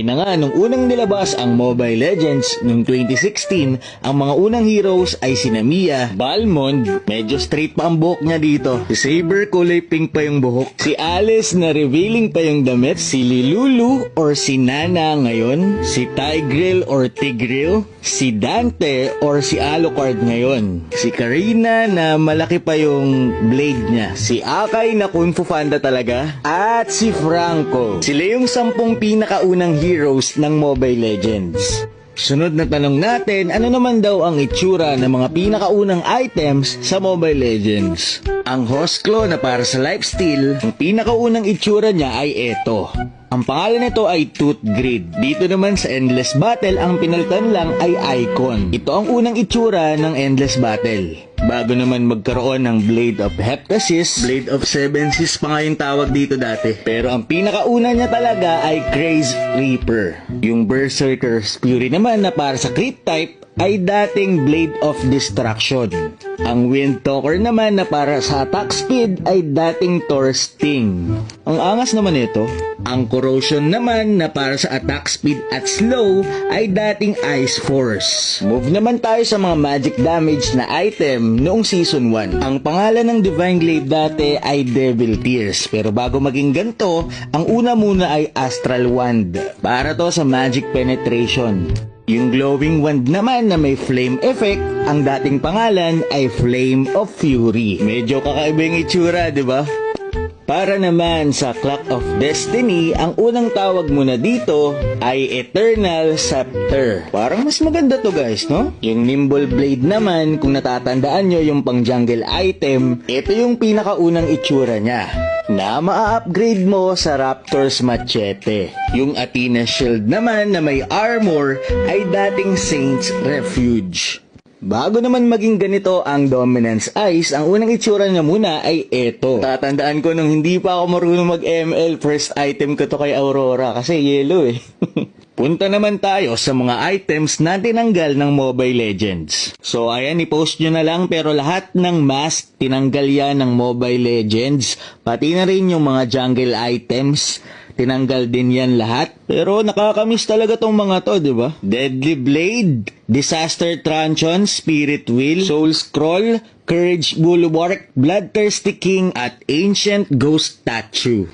Na nga, nung unang nilabas ang Mobile Legends noong 2016, ang mga unang heroes ay si Mia, Balmond, medyo straight pa ang buhok niya dito. Si Saber, kulay pink pa yung buhok. Si Alice, na revealing pa yung damit. Si Lilulu or si Nana ngayon. Si Tigreal or Tigreal. Si Dante or si Alucard ngayon. Si Karina na malaki pa yung blade niya. Si Akai na Kung Fu Panda talaga. At si Franco. Sila yung 10 pinakaunang heroes ng Mobile Legends. Sunod na tanong natin, ano naman daw ang itsura ng mga pinakaunang items sa Mobile Legends? Ang Hosklo na para sa lifesteal, ang pinakaunang itsura niya ay eto. Ang pangalan nito ay Tooth Grid. Dito naman sa Endless Battle, ang pinalitan lang ay Icon. Ito ang unang itsura ng Endless Battle. Bago naman magkaroon ng Blade of Heptasis, Blade of Seven Seas pa nga yung tawag dito dati. Pero ang pinakauna niya talaga ay Craze Reaper. Yung Berserker's Fury naman na para sa Crit type ay dating Blade of Destruction. Ang Wind Talker naman na para sa attack speed ay dating Thor Sting. Ang angas naman ito. Ang Corrosion naman na para sa attack speed at slow ay dating Ice Force. Move naman tayo sa mga magic damage na item noong Season 1. Ang pangalan ng Divine Glaive dati ay Devil Tears. Pero bago maging ganito, ang una muna ay Astral Wand. Para to sa magic penetration. Yung glowing wand naman na may flame effect, ang dating pangalan ay Flame of Fury. Medyo kakaiba yung itsura, di ba? Para naman sa Clock of Destiny, ang unang tawag muna dito ay Eternal Scepter. Parang mas maganda to guys, no? Yung Nimble Blade naman, kung natatandaan nyo yung pang jungle item, ito yung pinakaunang itsura niya na maa-upgrade mo sa Raptor's Machete. Yung Athena Shield naman na may armor ay dating Saint's Refuge. Bago naman maging ganito ang Dominance Ice, ang unang itsura niya muna ay eto. Tatandaan ko nung hindi pa ako marunong mag-ML, first item ko to kay Aurora kasi yellow eh. Punta naman tayo sa mga items na tinanggal ng Mobile Legends. So ayan, i-post nyo na lang pero lahat ng mask tinanggal yan ng Mobile Legends. Pati na rin yung mga jungle items. Tinanggal din yan lahat. Pero nakakamiss talaga tong mga to, di ba? Deadly Blade, Disaster Truncheon, Spirit Wheel, Soul Scroll, Courage Bulwark, Bloodthirsty King, at Ancient Ghost Statue.